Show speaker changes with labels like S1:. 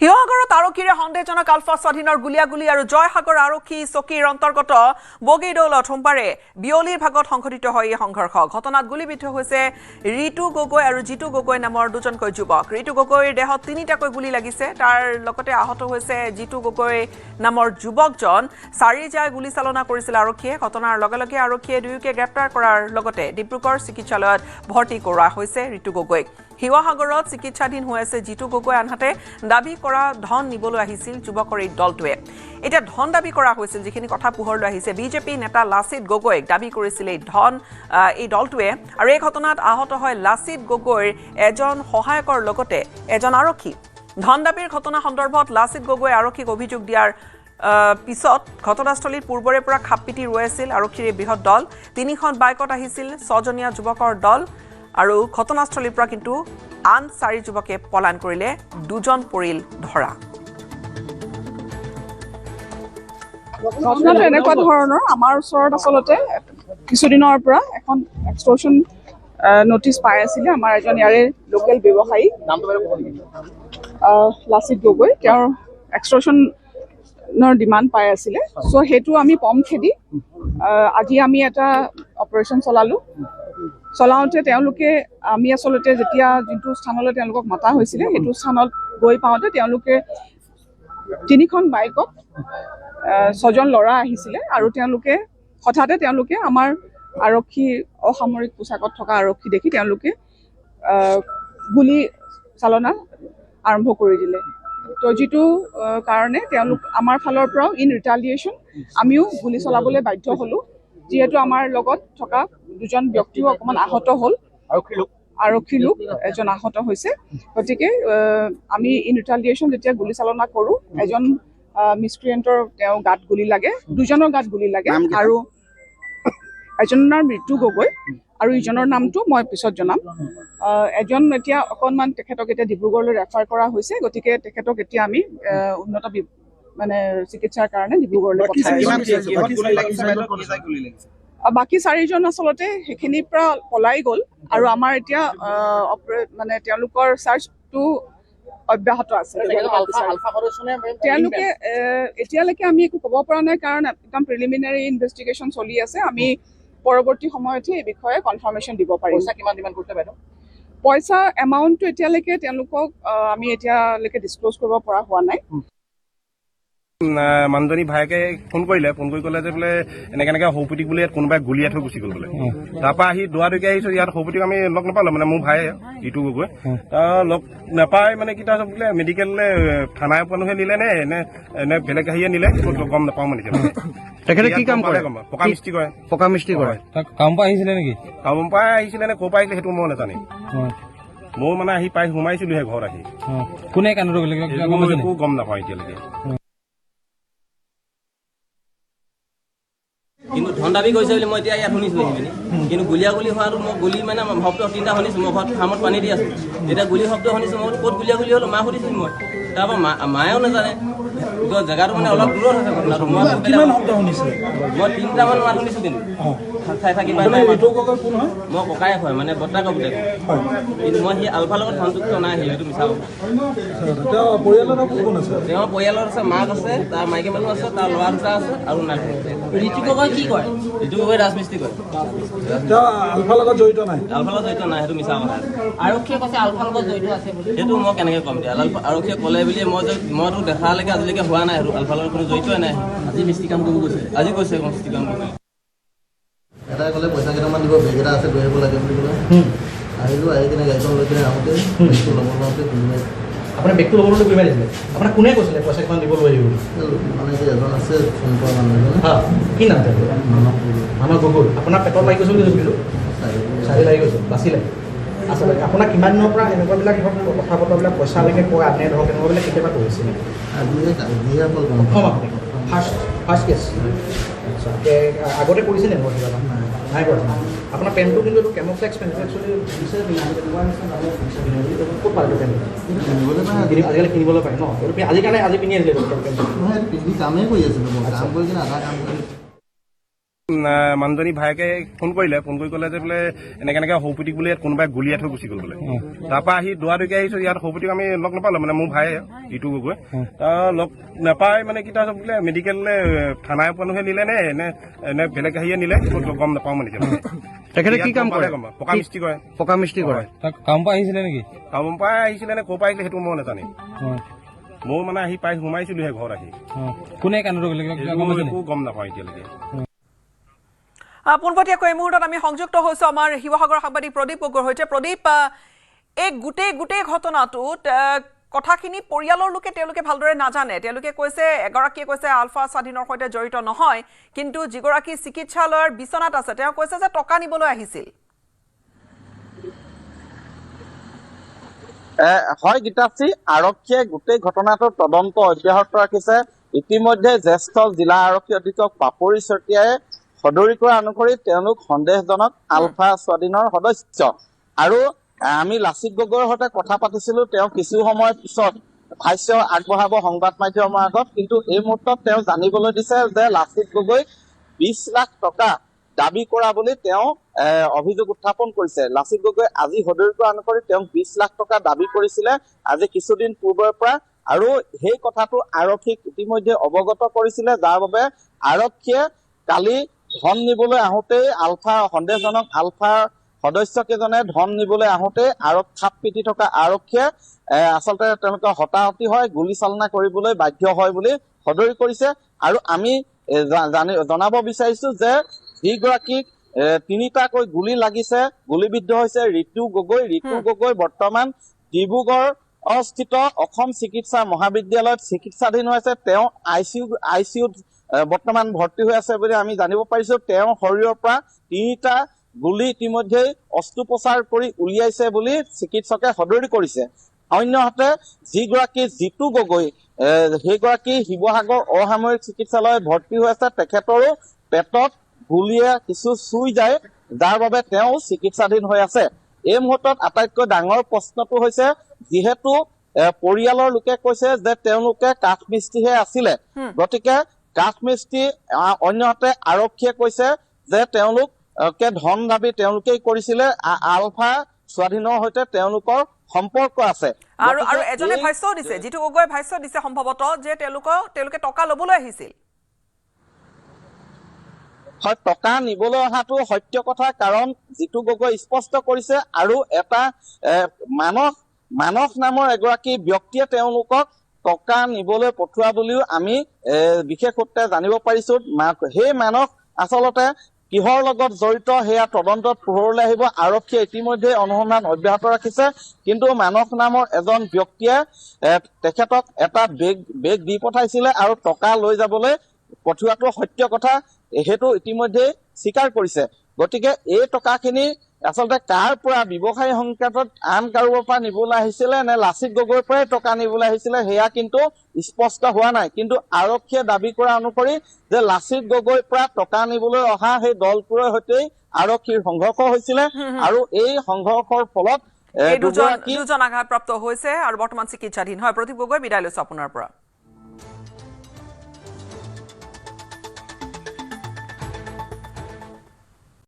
S1: শিৱসাগৰত আৰক্ষীৰে সন্দেহজনক আলফা স্বাধীনৰ গুলিয়াগুলি আৰু জয়সাগৰ আৰক্ষী চকীৰ অন্তৰ্গত বগীদৌলত সোমবাৰে বিয়লিৰ ভাগত সংঘটিত হয় এই সংঘৰ্ষ। ঘটনাত গুলীবিদ্ধ হৈছে ঋতু গগৈ আৰু জিতু গগৈ নামৰ দুজনকৈ যুৱক। ঋতু গগৈৰ দেহত তিনিটাকৈ গুলী লাগিছে। তাৰ লগতে আহত হৈছে জিতু গগৈ নামৰ যুৱকজন। চাৰিজাই গুলী চালনা কৰিছিল আৰক্ষীয়ে। ঘটনাৰ লগে লগে আৰক্ষীয়ে দুয়োকে গ্ৰেপ্তাৰ কৰাৰ লগতে ডিব্ৰুগড় চিকিৎসালয়ত ভৰ্তি কৰোৱা হৈছে ঋতু গগৈক। শিৱসাগৰত চিকিৎসাধীন হৈ আছে জিতু গগৈ। আনহাতে দাবী কৰা ধন নিবলৈ আহিছিল যুৱকৰ এই দলটোৱে। এতিয়া ধন দাবী কৰা হৈছিল, যিখিনি কথা পোহৰলৈ আহিছে। বিজেপি নেতা লাচিত গগৈক দাবী কৰিছিল এই ধন এই দলটোৱে। আৰু এই ঘটনাত আহত হয় লাচিত গগৈৰ এজন সহায়কৰ লগতে এজন আৰক্ষী। ধন দাবীৰ ঘটনা সন্দৰ্ভত লাচিত গগৈ আৰক্ষীক অভিযোগ দিয়াৰ পিছত ঘটনাস্থলীত পূৰ্বৰে পৰা খাপ পিটি ৰৈ আছিল আৰক্ষীৰ এই বৃহৎ দল। 3খন বাইকত আহিছিল 6জনীয়া যুৱকৰ দল। আৰু ঘটনাস্থলীৰ পৰা কিন্তু আন 4 যুৱকে পলায়ন কৰিলে, 2জন পৰিল ধৰা।
S2: ঘটনাটো এনেকুৱা ধৰণৰ, আমাৰ ওচৰত আচলতে কিছুদিনৰ পৰা এখন এক্সটৰ্চন নটিচ পাই আছিলে আমাৰ এজন ইয়াৰে লোকেল ব্যৱসায়ী লাচিত গগৈ। তেওঁৰ এক্সটৰ্চনৰ ডিমাণ্ড পাই আছিলে। চ' সেইটো আমি পম খেদি আজি আমি এটা অপাৰেশ্যন চলাওঁতে তেওঁলোকে আমি আচলতে যেতিয়া যোনটো স্থানলৈ তেওঁলোকক মাতা হৈছিলে সেইটো স্থানত গৈ পাওঁতে তেওঁলোকে 3খন বাইকত 6জন ল'ৰা আহিছিলে। আৰু হঠাতে তেওঁলোকে আমাৰ আৰক্ষী অসামৰিক পোছাকত থকা আৰক্ষী দেখি তেওঁলোকে গুলী চালনা আৰম্ভ কৰি দিলে। তো যিটো কাৰণে তেওঁলোক আমাৰ ফালৰ পৰাও ইন ৰিটালিয়েশ্যন আমিও গুলী চলাবলৈ বাধ্য হ'লোঁ। যিহেতু আমাৰ লগত থকা 2জন ব্যক্তিও অকণমান আহত হ'ল, আৰক্ষী লোক এজন আহত হৈছে। গতিকে আমি ইন ৰিটালিয়েশ্যন যেতিয়া গুলী চালনা কৰোঁ, এজন মিছক্ৰিয়েণ্টৰ তেওঁ গাত গুলী লাগে, 2জনৰ গাত গুলী লাগে। আৰু এজনৰ নাম ঋতু গগৈ আৰু ইজনৰ নামটো মই পিছত জনাম। এজন এতিয়া অকণমান তেখেতক এতিয়া ডিব্ৰুগড়লৈ ৰেফাৰ কৰা হৈছে। গতিকে তেখেতক এতিয়া আমি উন্নত চিকিৎসাৰ কাৰণে ডিব্ৰুগড়লৈ পঠাইছোঁ। বাকী 4জন আচলতে সেইখিনিৰ পৰা পলাই গ'ল আৰু আমাৰ এতিয়া তেওঁলোকৰ চাৰ্চটো অব্যাহত আছে। তেওঁলোকে এতিয়ালৈকে আমি একো ক'ব পৰা নাই, কাৰণ একদম প্ৰিলিমিনাৰী ইনভেষ্টিগেশ্যন চলি আছে। আমি পৰৱৰ্তী সময়তহে এই বিষয়ে কনফাৰ্মেশ্যন দিব পাৰিম। পইচা এমাউণ্টটো এতিয়ালৈকে তেওঁলোকক আমি এতিয়ালৈকে ডিছক্ল'জ কৰিব পৰা হোৱা নাই।
S3: মানুহজনী ভায়েকে ফোন কৰি ক'লে যে বোলে এনেকে সৌপুতিক বুলি ইয়াত কোনোবাই গুলিয়াই থৈ গুচি গ'ল বোলে। তাৰপৰা আহি দৌৰাদৌৰিকে আহিছোঁ। ইয়াত সৌপুতিক আমি লগ নাপালোঁ, মানে মোৰ ভাই ঋতু গগৈ। লগ নাপাই মানে কি তাৰপিছত বোলে মেডিকেললৈ থানাৰ মানুহে নিলে নে এনে বেলেগ হেৰিয়ে নিলে গম নাপাওঁ মানে।
S4: তেখেতে কি কাম কৰে?
S3: পকা মিস্ত্ৰী কৰে।
S4: পকা মিস্ত্ৰী কৰে। কাম পৰা আহিছিলে নেকি?
S3: কাম পৰা আহিছিলে নে ক'ৰ পৰা আহিছিলে সেইটো মই নাজানিম। মই মানে আহি পাই সোমাইছিলোহে ঘৰত আহি।
S4: কোনে কান্দো
S3: একো গম নাপাওঁ এতিয়ালৈকে।
S5: কিন্তু ধন দাবী কৰিছে বুলি মই এতিয়া ইয়াত শুনিছোঁ সেইখিনি। কিন্তু গুলিয়াগুলি হোৱাটো মই গুলি মানে শব্দ 3টা শুনিছোঁ। মই ঘৰত ফাৰ্মত পানী দি আছোঁ, তেতিয়া গুলি শব্দ শুনিছোঁ। মই ক'ত গুলিয়াগুলি হ'ল মা সুধিছোঁ মই। তাৰপৰা মায়েও নাজানে। জেগাটো মানে অলপ দূৰত আছে ঘটনাটো। মই 3টামান মাত শুনিছোঁ। কিন্তু চাই থাকি পাই মই ককায়েক হয়, মানে বৰ্তাকৰ পুতেক। কিন্তু মই সেই আলফাৰ লগত সংযুক্ত নাই, সেইটো মিছা কথা। তেওঁৰ পৰিয়ালত আছে, মাক আছে, তাৰ মাইকী মানুহ আছে, তাৰ ল'ৰা 2টা আছে আৰু নাক। ঋতু গগৈ কি কৰে? ঋতু গগৈ ৰাজমিস্ত্ৰী কৰে।
S6: আলফাৰ লগত জড়িত নাই,
S5: সেইটো মিছা কথা।
S7: আৰক্ষীয়ে কৈছে আলফাৰ লগত জড়িত আছে বুলি।
S5: সেইটো মই কেনেকৈ ক'ম দিয়া? আৰক্ষীয়ে ক'লে বুলি মইতো দেখালৈকে আজিলৈকে হোৱা নাই। সেইটো আলফাৰ লগত কোনো জড়িতই নাই। আজি মিস্ত্ৰী কাম কৰিব গৈছে, আজি গৈছে মিস্ত্ৰী কাম কৰিব।
S8: এটাই ক'লে পইচা কেইটামান দিব, বেগ এটা আছে লৈ আহিব লাগে বুলি ক'লে। আহিলোঁ, আহি কিনে গাড়ীখন লৈ কিনে আহোঁতে বেগটো ল'ব লওঁতে
S6: আপোনাৰ বেগটো ল'বলৈ গৈ মাৰিছিলে? আপোনাক কোনে কৈছিলে পইচা কিমান দিব লৈ আহিব?
S8: মানে কি এজন আছে ফোন কৰা মানুহ এজনে।
S6: কি নাম তেওঁ? মানৱ গগৈ। আপোনাৰ পেটত লাগি গৈছে বুলি কৈছিলোঁ? চাৰি লাগি গৈছে, বাচিলে? আচলতে আপোনাক কিমান দিনৰ পৰা এনেকুৱাবিলাক ধৰক কথা বতৰাবিলাক পইচালৈকে কয় আনে ধৰক এনেকুৱাবিলাক কেতিয়াবা কৰিছিলে?
S8: আজিহে অকল
S6: প্ৰথম আপুনি ফাৰ্ষ্ট কেছ? আচ্ছা, আগতে কৰিছিলে এনেকুৱা কিবা? নাই কৰা। আপোনাৰ পেণ্টটো কিন্তু এইটো কেমফ্লেক্স পেণ্ট একচুৱেলি দিছে, ক'ত পালে পেণ্টটো? আজিকালি কিনিবলৈ পায় ন? আজি কাৰণে আজি পিন্ধি আছিলে পেণ্টটো?
S8: পিন্ধি কামেই কৰি আছিলোঁ, কাম কৰি কিনে আধা কাম কৰি
S3: মানুহজনী ভায়েকে ফোন কৰিলে ক'লে যে বোলে এনেকে সৌপুতিক বোলে ইয়াত কোনোবাই গুলিয়াই থৈ গুচি গ'ল বোলে তাৰপৰা আহি দৌৰাদৌৰিকে আহিছো ইয়াত সৌপুতিক আমি লগ নাপালো মানে মোৰ ভাই ঋতু গগৈ লগ নাপাই মানে কি তাৰপিছত বোলে মেডিকেললৈ থানাৰ মানুহে নিলে নে এনে বেলেগ হেৰিয়ে নিলে গম নাপাওঁ মানে
S4: তেখেতে কি কাম কৰে?
S3: পকা মিস্ত্ৰী কৰে।
S4: পকা মিস্ত্ৰী কৰে। কামৰ পৰা আহিছিলে নেকি?
S3: কামৰ পৰা আহিছিলে নে ক'ৰ পৰা আহিছিলে সেইটো মই নাজানিম। মই মানে আহি পাই সোমাইছিলোহে ঘৰত আহি।
S4: কোনে কান্দো কৰিলে
S3: একো গম নাপাওঁ এতিয়ালৈকে।
S1: পোনপটীয়াকৈ এই মুহূৰ্তত আমি সংযুক্ত হৈছো আমাৰ শিৱসাগৰ সাংবাদিক প্ৰদীপ গগৈৰ সৈতে। প্ৰদীপ, এই গোটেই ঘটনাটোত কথাখিনি পৰিয়ালৰ লোকে তেওঁলোকে ভালদৰে নাজানে। তেওঁলোকে কৈছে, এগৰাকীয়ে কৈছে আলফা স্বাধীনৰ সৈতে জড়িত নহয়, কিন্তু যিগৰাকী চিকিৎসালয়ৰ বিচনাত আছে তেওঁ কৈছে যে টকা নিবলৈ আহিছিল।
S9: হয় গীতাশ্ৰী, আৰক্ষীয়ে গোটেই ঘটনাটোৰ তদন্ত অব্যাহত ৰাখিছে। ইতিমধ্যে জ্যেষ্ঠ জিলা আৰক্ষী অধীক্ষক পাপৰি চতিয়াই সদৰি কৰা অনুসৰি তেওঁলোক সন্দেহজনক আলফা স্বাধীনৰ সদস্য। আৰু আমি লাচিত গগৈৰ সৈতে কথা পাতিছিলো, তেওঁ কিছু সময় পিছত ভাষ্য আগবঢ়াব সংবাদ মাধ্যমৰ আগত। কিন্তু এই মুহূৰ্তত তেওঁ জানিবলৈ দিছে যে লাচিত গগৈ 20 লাখ টকা দাবী কৰা বুলি তেওঁ অভিযোগ উত্থাপন কৰিছে। লাচিত গগৈ আজি সদৰি কৰা অনুসৰি তেওঁক 20 লাখ টকা দাবী কৰিছিলে আজি কিছুদিন পূৰ্বৰ পৰা। আৰু সেই কথাটো আৰক্ষীক ইতিমধ্যে অৱগত কৰিছিলে, যাৰ বাবে আৰক্ষীয়ে কালি ধন নিবলৈ আহোঁতেই সন্দেহজনক আলফাৰ সদস্যকেইজনে ধন নিবলৈ আহোঁতে থাপ পিটি থকা আৰক্ষীয়ে আচলতে তেওঁলোকে হতাহতি হয়, গুলী চালনা কৰিবলৈ বাধ্য হয় বুলি সদৰি কৰিছে। আৰু আমি জনাব বিচাৰিছো যে যিগৰাকীক 3টাকৈ গুলী লাগিছে, গুলীবিদ্ধ হৈছে ঋতু গগৈ। ঋতু গগৈ বৰ্তমান ডিব্ৰুগড় স্থিত অসম চিকিৎসা মহাবিদ্যালয়ত চিকিৎসাধীন হৈ আছে। তেওঁ আই চি ইউত বৰ্তমান ভৰ্তি হৈ আছে বুলি আমি জানিব পাৰিছো। তেওঁৰ শৰীৰৰ পৰা 3টা গুলী ইতিমধ্যে অস্ত্ৰোপচাৰ কৰি উলিয়াইছে বুলি চিকিৎসকে সদৰি কৰিছে। অন্যহাতে যিগৰাকী জিতু গগৈ, সেইগৰাকী শিৱসাগৰ অসামৰিক চিকিৎসালয়ত ভৰ্তি হৈ আছে। তেখেতৰো পেটত গুলীয়ে কিছু চুই যায়, যাৰ বাবে তেওঁ চিকিৎসাধীন হৈ আছে। এই মুহূৰ্তত আটাইতকৈ ডাঙৰ প্ৰশ্নটো হৈছে, যিহেতু পৰিয়ালৰ লোকে কৈছে যে তেওঁলোকে কাঠমিস্ত্ৰীহে আছিলে, গতিকে কাঠমিস্ত্ৰী, অন্যহাতে আৰক্ষীয়ে কৈছে যে তেওঁলোকে ধন দাবী তেওঁলোকেই কৰিছিলে, আলফা স্বাধীনৰ সৈতে তেওঁলোকৰ সম্পৰ্ক আছে।
S1: আৰু এজনে ভাষ্য দিছে, যিটো গগৈ ভাষ্য দিছে সম্ভৱতঃ যে তেওঁলোকে টকা ল'বলৈ আহিছিল।
S9: হয়, টকা নিবলৈ অহাটো সত্য কথা, কাৰণ জিতু গগৈ স্পষ্ট কৰিছে। আৰু এটা মানস নামৰ এগৰাকী ব্যক্তিয়ে তেওঁলোকক টকা নিবলৈ পঠোৱা বুলিও আমি বিশেষ সূত্ৰে জানিব পাৰিছো। সেই মানস আচলতে কিহৰ লগত জড়িত সেয়া তদন্তত পোহৰলৈ আহিব। আৰক্ষীয়ে ইতিমধ্যে অনুসন্ধান অব্যাহত ৰাখিছে। কিন্তু মানস নামৰ এজন ব্যক্তিয়ে তেখেতক এটা বেগ দি পঠাইছিলে আৰু টকা লৈ যাবলৈ পঠোৱাটো সত্য কথা, সেইটো ইতিমধ্যে স্বীকাৰ কৰিছে। গতিকে এই টকাখিনি আচলতে কাৰ পৰা, ব্যৱসায়ী সংক্ৰান্তত আন কাৰোবাৰ পৰা নিবলৈ আহিছিলে নে লাচিত গগৈৰ পৰাই টকা নিবলৈ আহিছিলে, সেয়া কিন্তু স্পষ্ট হোৱা নাই। কিন্তু আৰক্ষীয়ে দাবী কৰা অনুসৰি যে লাচিত গগৈৰ পৰা টকা নিবলৈ অহা সেই দলটোৰ সৈতে আৰক্ষীৰ সংঘৰ্ষ হৈছিলে। আৰু এই সংঘৰ্ষৰ ফলত
S1: দুজন আঘাতপ্ৰাপ্ত হৈছে আৰু বৰ্তমান চিকিৎসাধীন হয়। প্ৰদীপ গগৈ, বিদায় লৈছো আপোনাৰ পৰা।